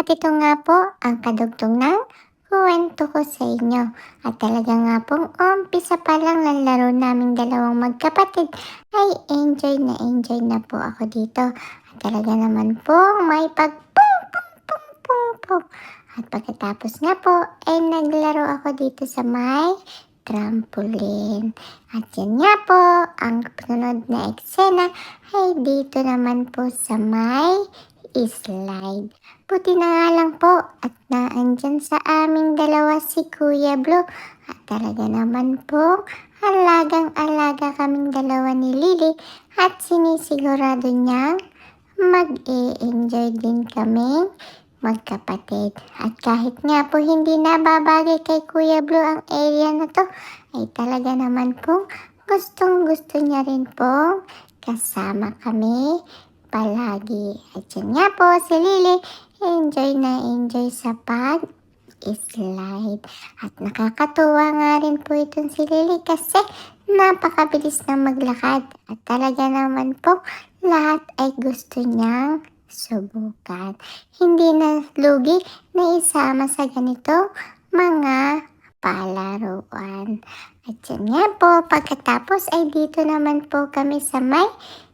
At ito nga po ang kadugtong ng kuwento ko sa inyo. At talaga nga pong umpisa pa lang ng laro naming dalawang magkapatid ay enjoy na po ako dito. At talaga naman po may pung. At pagkatapos nga po ay naglaro ako dito sa may trampoline. At yan nga po ang sunod na eksena ay dito naman po sa may slide. Buti na nga lang po at naandyan sa aming dalawa si Kuya Blue. At talaga naman po, alagang-alaga kaming dalawa ni Lily at sinisigurado niyang mag-e-enjoy din kami magkapatid. At kahit nga po hindi nababagay kay Kuya Blue ang area na to, ay talaga naman po gustong-gusto niya rin po kasama kami palagi. At yun nga po si Lily, enjoy sa pag-slide. At nakakatuwa nga rin po itong si Lily kasi napakabilis na maglakad. At talaga naman po lahat ay gusto niyang subukan. Hindi na lugi na isama sa ganito mga palaruan. At yun nga po, pagkatapos ay dito naman po kami sa may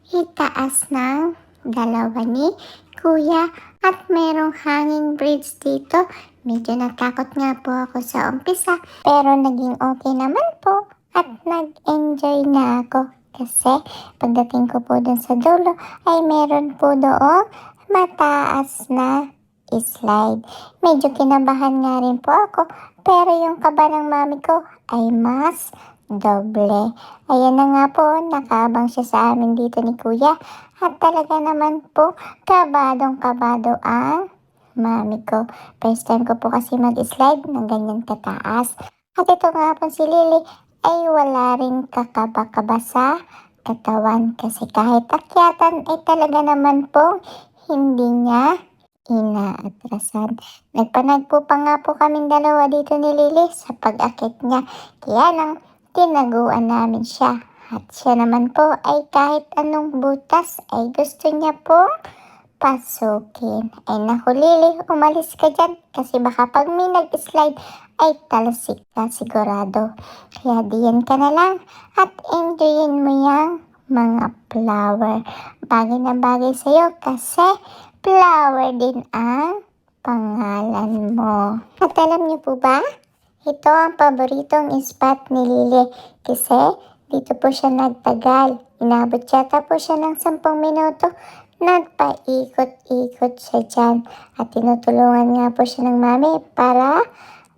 itaas ng dalawa ni Kuya at merong hanging bridge dito. Medyo natakot nga po ako sa umpisa pero naging okay naman po at nag-enjoy na ako. Kasi pagdating ko po dun sa dulo ay meron po doon mataas na slide. Medyo kinabahan nga rin po ako pero yung kaba ng mami ko ay mas doble. Ayan na nga po, nakaabang siya sa amin dito ni Kuya. At talaga naman po, kabadong-kabado ang mami ko. First time ko po kasi mag-slide ng ganyan kataas. At ito nga po si Lily ay wala rin kakaba-kaba sa katawan. Kasi kahit akyatan ay talaga naman po hindi niya inaatrasan. Nagpanagpo pa nga po kaming dalawa dito ni Lily sa pag-akit niya. Kaya lang, tinaguan namin siya. At siya naman po ay kahit anong butas ay gusto niya pong pasukin. Ay naku Lily, umalis ka dyan kasi baka pag may nag-slide ay talasik ka sigurado. Kaya diyan ka na lang at enjoyin mo yung mga flower. Bagay na bagay sa'yo kasi flower din ang pangalan mo. At alam niyo po ba? Ito ang paboritong spot ni Lily kasi dito po siya nagtagal. Inabot yata po siya ng 10 minuto. Nagpaikot-ikot siya dyan. At tinutulungan nga po siya ng mami para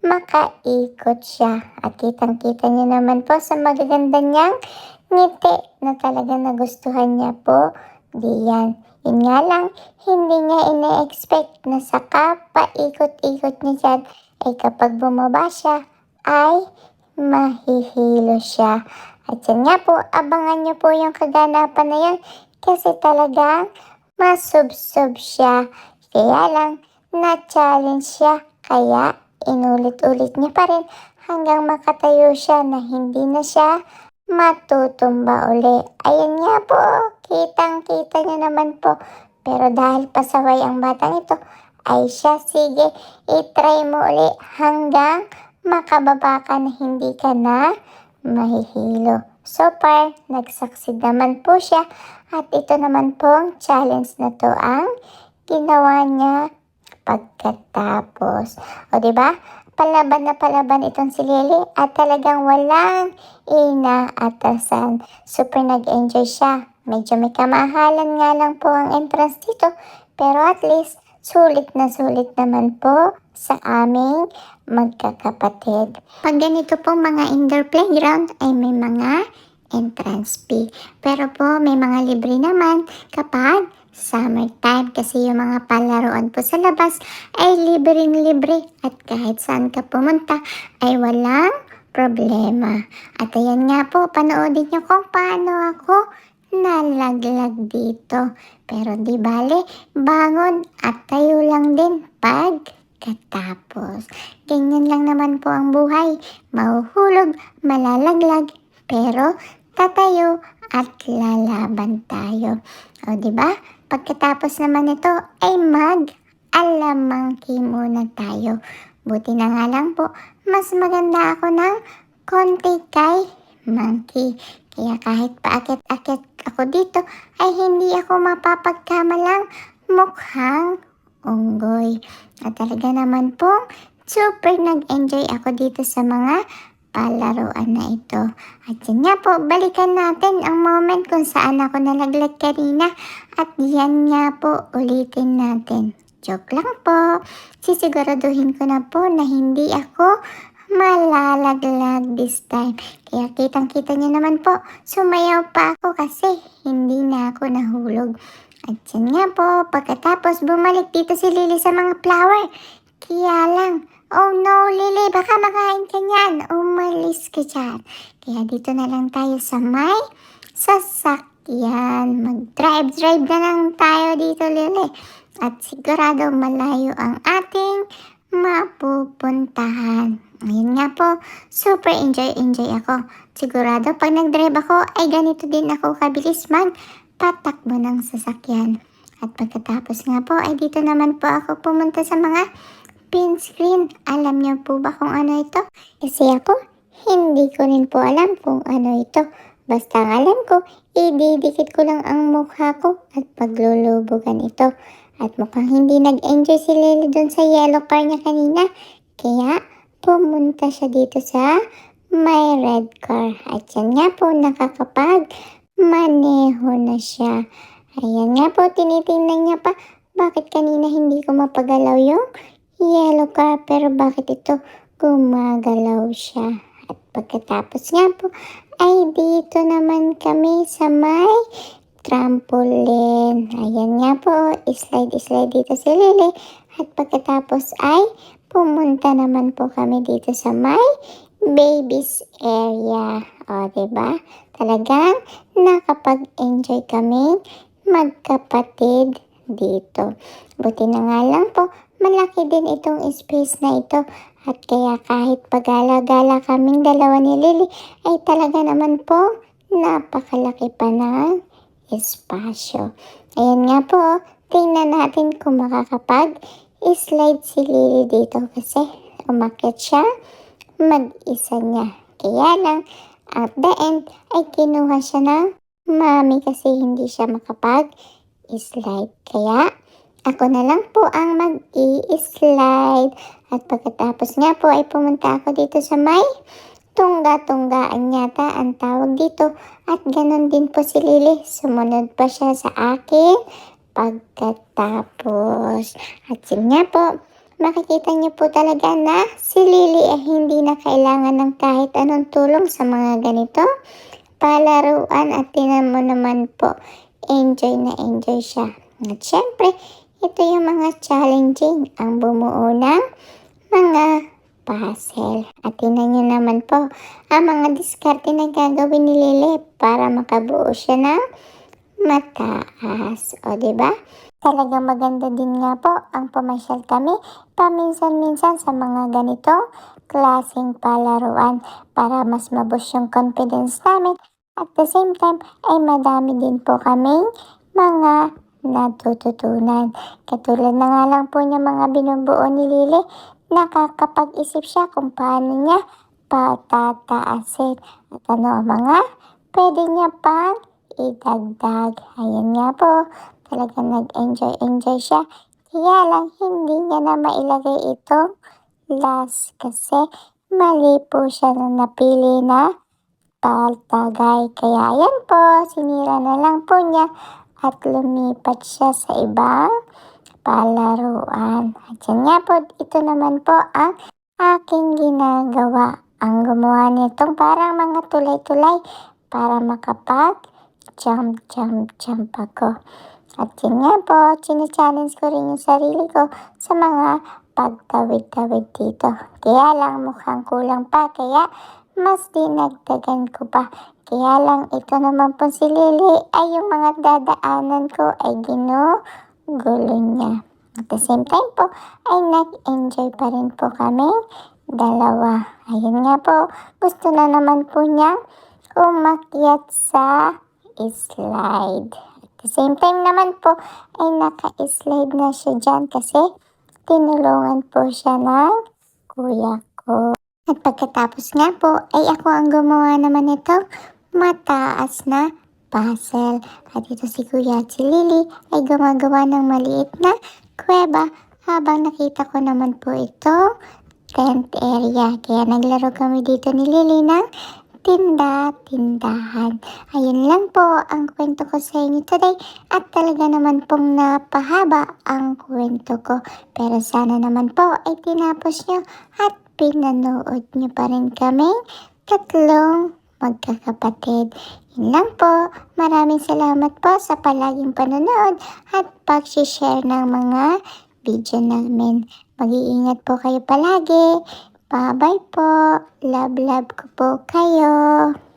makaikot siya. At kitang-kita niyo naman po sa magaganda niyang ngiti na talaga nagustuhan niya po diyan. Yun nga lang, hindi niya ina-expect na saka paikot-ikot niya dyan ay kapag bumaba siya ay mahihilo siya. At yan nga po, abangan niyo po yung kaganapan na yan kasi talagang masubsob siya. Kaya lang, na-challenge siya kaya inulit-ulit niya pa rin hanggang makatayo siya na hindi na siya matutumba uli. Ayan nga po, kitang-kita niyo naman po. Pero dahil pasaway ang batang ito, ay siya, sige, itry mo uli hanggang makababa ka na hindi ka na mahihilo. So far, nagsucceed naman po siya at ito naman pong challenge na to ang ginawa niya pagkatapos. O diba? Palaban na palaban itong si Lily at talagang walang inaatrasan. Super nag-enjoy siya. Medyo may kamahalan nga lang po ang entrance dito pero at least sulit naman po sa aming magkakapatid. Pag ganito po mga indoor playground ay may mga entrance fee. Pero po may mga libre naman kapag summertime kasi yung mga palaruan po sa labas ay libreng-libre at kahit saan ka pumunta ay walang problema. At ayan nga po, panoodin nyo kung paano ako nalaglag dito. Pero di bale, bangon at tayo lang din pagkatapos. Ganyan lang naman po ang buhay. Mahuhulog, malalaglag, pero tatayo at lalaban tayo. O di ba? Pagkatapos naman ito ay alamangki muna tayo. Buti na nga lang po, mas maganda ako ng konti kay monkey. Kaya kahit paakit-akit ako dito, ay hindi ako mapapagkamalang mukhang unggoy. At talaga naman po, super nag-enjoy ako dito sa mga palaruan na ito. At yun nga po, balikan natin ang moment kung saan ako nalaglag kanina. At yan nga po, ulitin natin. Joke lang po. Sisiguraduhin ko na po na hindi ako malalaglag this time. Kaya kitang-kita niyo naman po, sumayaw pa ako kasi hindi na ako nahulog. At yan nga po, pagkatapos bumalik dito si Lily sa mga flower. Kaya lang, oh no Lily, baka makain ka niyan. Umalis ka dyan. Kaya dito na lang tayo sa may sasakyan. Mag-drive na lang tayo dito Lily. At sigurado malayo ang ating mapupuntahan. Ayun nga po, super enjoy ako. Sigurado pag nag-drive ako ay ganito din ako kabilis patakbo ng sasakyan. At pagkatapos nga po ay dito naman po ako pumunta sa mga pin screen. Alam niyo po ba kung ano ito? Kasi ako, hindi ko rin po alam kung ano ito. Basta ang alam ko, ididikit ko lang ang mukha ko at paglulubugan ito. At mukhang hindi nag-enjoy si Lily dun sa yellow car niya kanina. Kaya pumunta siya dito sa may red car. At yan nga po, nakakapag-maneho na siya. Ayan nga po, tinitingnan niya pa. Bakit kanina hindi ko mapagalaw yung yellow car? Pero bakit ito gumagalaw siya? At pagkatapos nga po, ay dito naman kami sa may trampoline. Ayan nga po, slide dito si Lily. At pagkatapos ay pumunta naman po kami dito sa may babies area. O, diba? Talagang nakapag-enjoy kami magkapatid dito. Buti na nga lang po, malaki din itong space na ito. At kaya kahit pagala-gala kaming dalawa ni Lily, ay talaga naman po, napakalaki pa ng espasyo. Ayan nga po, tingnan natin kung makakapag-slide si Lily dito kasi umakyat siya mag-isa niya. Kaya lang, at the end, ay kinuha siya ng mami kasi hindi siya makapag-slide. Kaya, ako na lang po ang mag-i-slide. At pagkatapos nga po ay pumunta ako dito sa may tungga-tunggaan yata ang tawag dito. At ganon din po si Lily. Sumunod pa siya sa akin pagkatapos. At yun nga po, makikita niyo po talaga na si Lily ay hindi na kailangan ng kahit anong tulong sa mga ganito palaruan. At tinan mo naman po, enjoy na enjoy siya. At syempre, ito yung mga challenging ang bumuo ng mga puzzle. At tingnan nyo naman po ang mga diskarte na gagawin ni Lily para makabuo siya ng mataas. O, diba? Talagang maganda din nga po ang pumasyal kami paminsan-minsan sa mga ganitong klaseng palaruan para mas maboost yung confidence namin. At the same time ay madami din po kaming mga natututunan. Katulad na nga lang po niya mga binubuo ni Lily, nakakapag-isip siya kung paano niya patataasin. At ano ang mga pwede niya pang idagdag. Ayan nga po, talagang nag-enjoy siya. Kaya lang hindi niya na mailagay itong last kasi mali po siya na napili na paltagay. Kaya ayan po, sinira na lang po niya at lumipat siya sa ibang palaruan. At yan nga po, ito naman po ang aking ginagawa. Ang gumawa nitong parang mga tulay-tulay para makapag-jump ako. At yun nga po, challenge ko rin yung sarili ko sa mga pagtawid-tawid dito. Kaya lang mukhang kulang pa, kaya mas dinagdagan ko pa. Kaya lang ito naman po si Lily ay yung mga dadaanan ko ay ginugulo niya. At the same time po ay nag-enjoy pa rin po kami dalawa. Ayun nga po, gusto na naman po niya umakyat sa slide. At the same time naman po ay naka-slide na siya dyan kasi tinulungan po siya ng kuya ko. At pagkatapos nga po ay ako ang gumawa naman nitong mataas na puzzle. At ito si Kuya at si Lily ay gumagawa ng maliit na kuweba habang nakita ko naman po ito tent area. Kaya naglaro kami dito ni Lily ng tindahan. Ayun lang po ang kwento ko sa inyo today at talaga naman pong napahaba ang kwento ko. Pero sana naman po ay tinapos nyo at pinanood nyo pa rin kaming tatlong magkakapatid. Yun lang po. Maraming salamat po sa palaging panonood at pag-share ng mga video namin. Mag-iingat po kayo palagi. Bye-bye po. Love ko po kayo.